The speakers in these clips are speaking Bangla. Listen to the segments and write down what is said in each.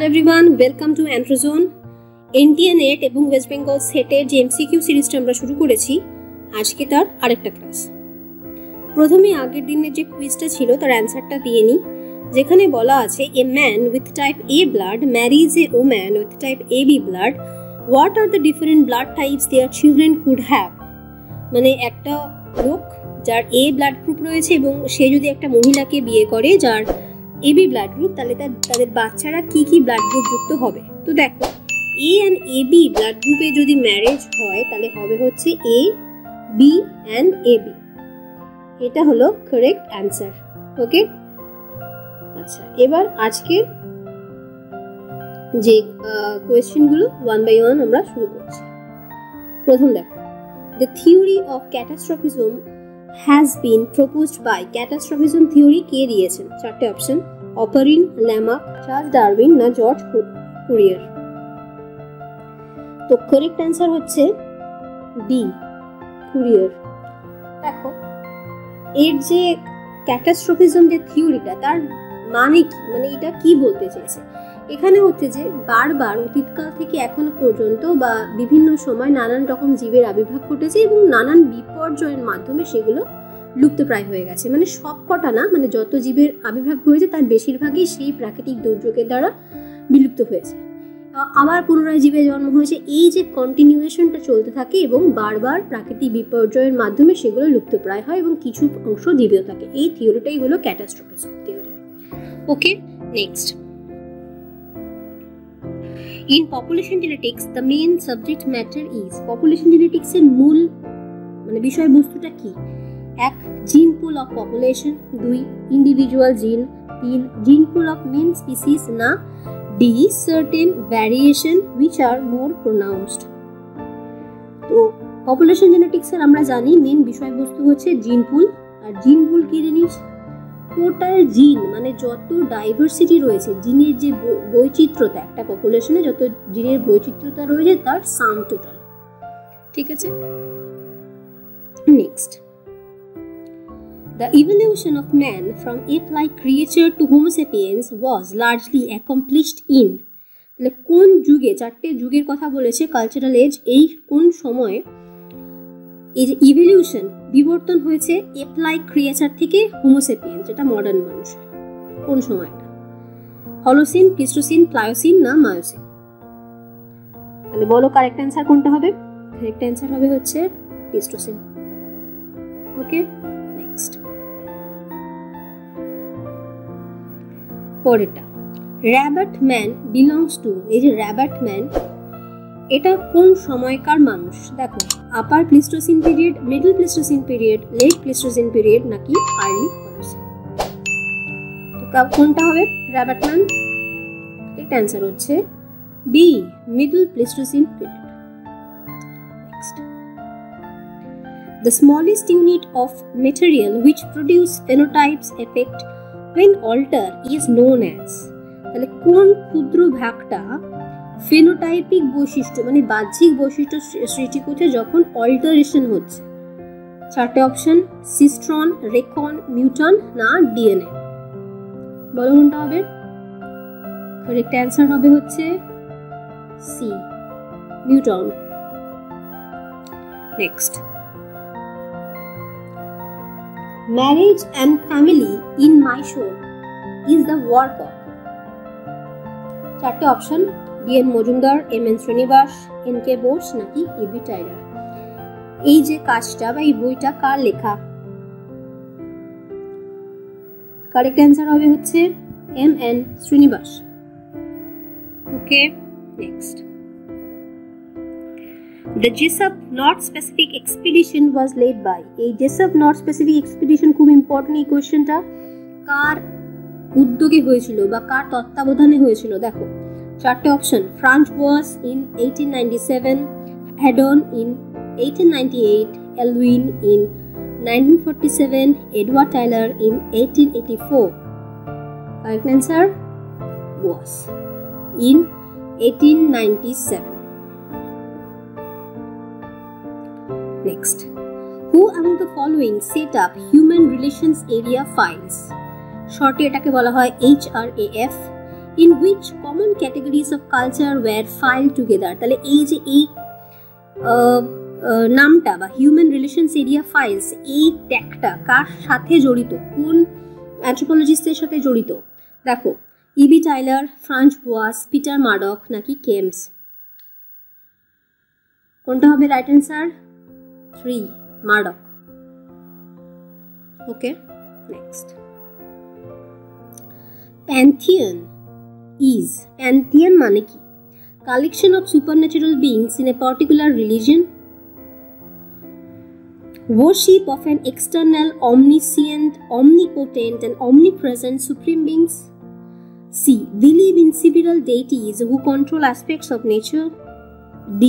Everyone, welcome to Androzone. NTA NET এবং ওয়েস্ট বেঙ্গল সেটের যে এমসিকিউ সিরিজটা আমরা শুরু করেছি, আজকে তার আরেকটা ক্লাস। প্রথমে আগের দিনের যে কুইজটা ছিল তার অ্যান্সারটা দিয়ে নিই, যেখানে বলা আছে a man with type A blood marriage a woman with type A B blood, what are the different blood types their children could have. মানে একটা লোক যার এ ব্লাড গ্রুপ রয়েছে এবং সে যদি একটা মহিলাকে বিয়ে করে যার এবি ব্লাড গ্রুপ, তাহলে তাদের বাচ্চারা কি কি ব্লাড গ্রুপ যুক্ত হবে। তো দেখো, এ অ্যান্ড এ বি ব্লাড গ্রুপে যদি ম্যারেজ হয় তাহলে হবে হচ্ছে A B and A B. এটা হলো কারেক্ট অ্যান্সার। ওকে, আচ্ছা, এবার আজকের যে কোয়েশ্চেনগুলো ওয়ান বাই ওয়ান আমরা শুরু করছি। প্রথম দেখো, the theory of catastrophism has been proposed by catastrophism theory কে দিয়েছেন? চারটে option, Oparin, Lamarck, Charles Darwin না জর্জ কুরিয়ার। তো কারেক্ট অ্যান্সার হচ্ছে ডি, কুরিয়ার। দেখো, এর যে ক্যাটাস্ট্রফিজম যে থিওরিটা, তার মানে কি, মানে এটা কি বলতে চেয়েছে? এখানে হচ্ছে যে বারবার অতীতকাল থেকে এখনো পর্যন্ত বা বিভিন্ন সময় নানান রকম জীবের আবির্ভাব ঘটেছে এবং নানান বিপর্যয়ের মাধ্যমে সেগুলো লুপ্তপ্রায় হয়ে গেছে। মানে সব কটা না, মানে যত জীবের আবির্ভাব হয়েছে তার বেশিরভাগই সেই প্রাকৃতিক দুর্যোগের দ্বারা বিলুপ্ত হয়েছে। আবার পুনরায় জীবের জন্ম হয়েছে। এই যে কন্টিনিউয়েশনটা চলতে থাকে এবং বারবার প্রাকৃতিক বিপর্যয়ের মাধ্যমে সেগুলো লুপ্তপ্রায় হয় এবং কিছু অংশ জীবিত থাকে। এই থিওরিটাই হলো catastrophism theory. Okay, next. In population genetics, the main subject matter is population genetics এর মূল মানে বিষয়বস্তুটা কি? এক, জিন পুল অফ পপুলেশন, দুই, ইন্ডিভিজুয়াল জিন, তিন, জিন পুল অফ মেন স্পিসিস না D, certain variation which are more pronounced. তো পপুলেশন জেনেটিক্স এর আমরা জানি মেন বিষয়বস্তু হচ্ছে জিন পুল। আর জিন পুল কি জিনিস? টোটাল জিন, মানে যত ডাইভার্সিটি রয়েছে, জিনের যে বৈচিত্র্যতা, একটা পপুলেশনে যত জিনের বৈচিত্র্যতা রয়েছে তার সাম টোটাল। ঠিক আছে, next. The evolution of man from ape-like creature to Homo sapiens was largely accomplished in, তাহলে কোন যুগে? চারটে যুগের কথা বলেছে, কালচারাল এজ। এই কোন সময়ে এই যে ইভলিউশন, বিবর্তন হয়েছে এপ লাইক ক্রিয়েচার থেকে হোমোসেপিয়েন্স, যেটা মডার্ন মানুষ? কোন সময়টা? হলোসিন, প্লিস্টোসিন, প্লায়োসিন না মায়োসিন? তাহলে বলো কারেক্ট অ্যান্সার কোনটা হবে? কারেক্ট অ্যান্সার হবে হচ্ছে প্লিস্টোসিন। ওকে, নেক্সট। পরেরটা, র্যাবাট ম্যান বিলংস টু, এই যে র্যাবাট ম্যান, এটা কোন সময়কার মানুষ? দেখো, upper Pleistocene period, middle Pleistocene period, late Pleistocene period নাকি আর্লি হলোসিন? তো কোনটা হবে র্যাবাট ম্যান? ঠিক অ্যান্সার হচ্ছে B, middle Pleistocene period. Next, the smallest unit of material which produce phenotypes effect when alter is known as, তাহলে কোন ক্ষুদ্র ভাগটা ফেনোটাইপিক বৈশিষ্ট্য মানে বাহ্যিক বৈশিষ্ট্য সৃষ্টি করছে যখন অল্টারেশন হচ্ছে? চারটে অপশন, সিস্ট্রন, রেকন, মিউটন না ডিএনএ? বলো কোনটা হবে? কারেক্ট অ্যান্সার হবে হচ্ছে C, muton. Next, marriage and family in Mysore is the work of, চারটে option, D N Majumdar, M N Srinivas, N K Bose নাকি ইবি টাইলার? এই যে কাজটা বা এই বইটা কার লেখা? কারেক্ট অ্যান্সার হবে হচ্ছে M N Srinivas. Okay, next. The Jesup North Pacific Expedition was led by, এই Jesup North Pacific Expedition খুব ইম্পর্টেন্ট। এই কোয়েশ্চেনটা কার উদ্যোগে হয়েছিল বা কার তত্ত্বাবধানে হয়েছিল? দেখো, চারটে option, Franz was in 1897, Haddon in 1898, Elwin in 1947, Edward Tylor in 1884। Correct answer was in 1897। Next, who among the following set up Human Relations Area Files? শর্টে এটাকে বলা হয় HRAF। in which common categories of culture were filed together. তাহলে এই যে এই নামটা বা হিউম্যান রিলেশনস এরিয়া ফাইলস, এই ট্যাগটা কার সাথে জড়িত, কোন অ্যানথ্রোপোলজিস্টের সাথে জড়িত? দেখো, E B Tylor, Franz Boas, Peter Murdock নাকি কেমস? কোনটা হবে right answer? 3, Murdock. Okay, next. Pantheon is, pantheon মানে কি? Collection of supernatural beings in a particular religion, worship of an external, omniscient, omnipotent and omnipresent supreme beings. C. Believe in several deities who control aspects of nature. D.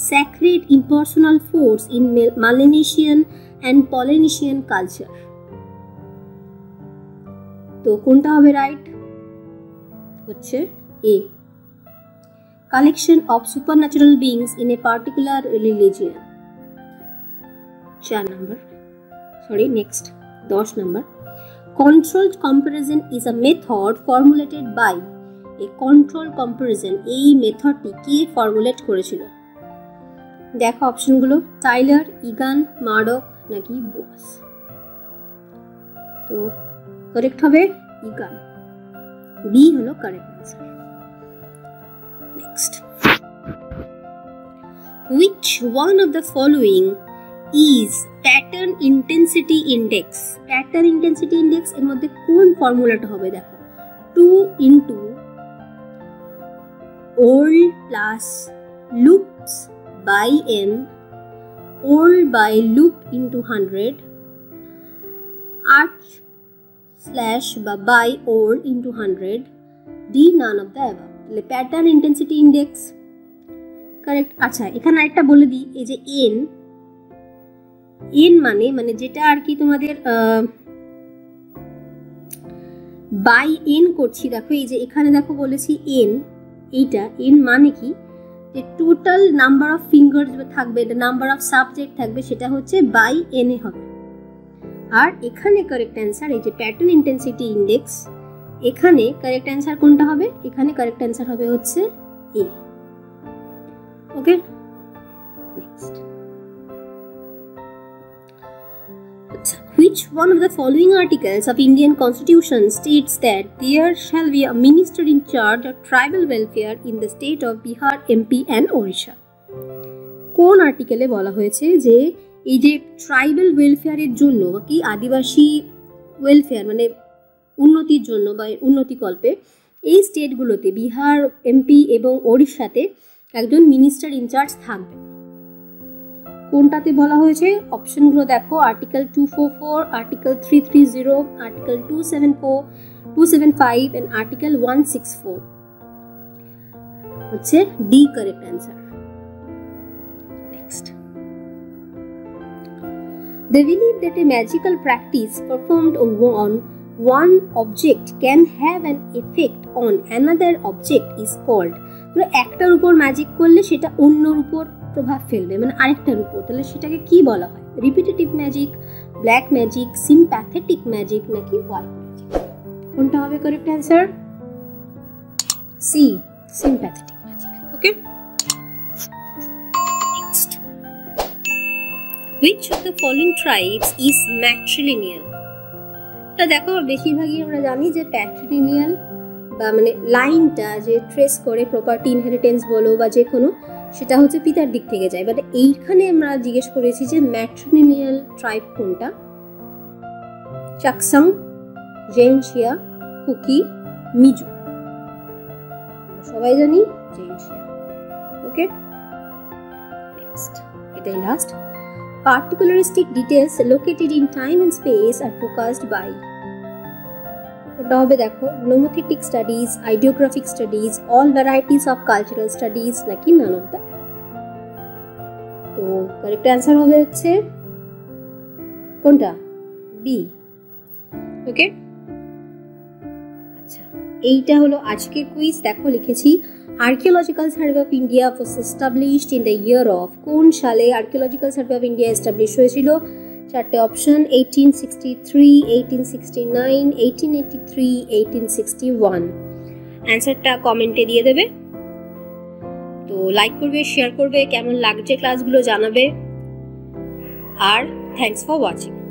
Sacred impersonal force in Melanesian and Polynesian culture. তো কোনটা হবে রাইট? হচ্ছে A. Collection of supernatural beings in a particular religion. 4 number. Sorry, next. 10 number. Controlled comparison is a method formulated by a control comparison. এই মেথডটি কে ফর্মুলেট করেছিল? দেখো অপশনগুলো, টাইলার, ইগান, মার্ডক নাকি বোয়াস? তো কারেক্ট হবে ইগান, বি হলো correct answer. Next, which one of the following is pattern intensity index? Pattern intensity index এর মধ্যে কোন ফর্মুলাটা হবে? দেখো, 2 into old plus loops by n, old by loop into 100, arch slash by old into 100, D none of the above. তাহলে প্যাটার্ন ইন্টেন্সিটি ইন্ডেক্স কারেক্ট। আচ্ছা, এখানে আরেকটা বলে দিই, এই যে n, n মানে যেটা আর কি তোমাদের বাই n করছি। দেখো এই যে এখানে দেখো বলেছি n, এইটা n মানে কি? যে টোটাল নাম্বার অফ ফিঙ্গার থাকবে, নাম্বার অফ সাবজেক্ট থাকবে, সেটা হচ্ছে বাই n এ হবে। আর এখানে কারেক্ট অ্যান্সার, এই যে প্যাটার্ন ইন্টেন্সিটি ইন্ডেক্স, এখানে কারেক্ট অ্যান্সার কোনটা হবে? এখানে কারেক্ট অ্যান্সার হবে হচ্ছে এ। ওকে, next. Which one of the following articles of Indian Constitution states that there shall be a minister in charge of tribal welfare in the state of Bihar, MP and Odisha? কোন আর্টিকেলে বলা হয়েছে যে এই যে ট্রাইবাল ওয়েলফেয়ারের জন্য কি আদিবাসী ওয়েলফেয়ার মানে উন্নতির জন্য বা উন্নতিকল্পে এই স্টেটগুলোতে বিহার, এমপি এবং ওড়িশাতে একজন মিনিস্টার ইনচার্জ থাকবে? কোনটাতে বলা হয়েছে? অপশনগুলো দেখো, article 244, article 330, article 274, 275 and article 164 হচ্ছে D correct answer. Next, they believe that a magical practice performed on one object can have an effect on another object is called, মানে একটার উপর ম্যাজিক করলে সেটা অন্যর উপর প্রভাব ফেলবে, মানে আরেকটার উপর, তাহলে সেটাকে কি বলা হয়? Repetitive magic, black magic, sympathetic magic নাকি হোয়াইট ম্যাজিক? কোনটা হবে correct answer? C, sympathetic magic. Okay, next, which of the following tribes is matrilineal? তা দেখো, বেশিরভাগই আমরা জানি যে প্যাট্রিলিনিয়াল বা মানে লাইনটা যে ট্রেস করে প্রপার্টি ইনহেরিটেন্স বলো বা যে কোনো, সেটা হচ্ছে পিতার দিক থেকে যায়। বাট এইখানে আমরা জিজ্ঞেস করেছি যে ম্যাট্রিলিনিয়াল ট্রাইব কোনটা? চাকসাং, জেনশিয়া, কুকি, মিজো। সবাই জানি জেনশিয়া। ওকে, নেক্সট, এটাই last. Particularistic details located in time and space are focused by, ওটা হবে দেখো, nomothetic studies, ideographic studies, all varieties of cultural studies নাকি none of the above? তো কারেক্ট অ্যান্সার হবে হচ্ছে কোনটা? বি। ওকে, আচ্ছা, এইটা হলো আজকের কুইজ। দেখো লিখেছি archaeological survey of India was established in the year of, কোন সালে archaeological survey of India establish হয়েছিল? চারটে অপশন, 1863, 1869, 1883, 1861। অ্যান্সারটা কমেন্টে দিয়ে দেবে। তো লাইক করবে, শেয়ার করবে, কেমন লাগছে ক্লাসগুলো জানাবে। আর থ্যাঙ্কস ফর ওয়াচিং।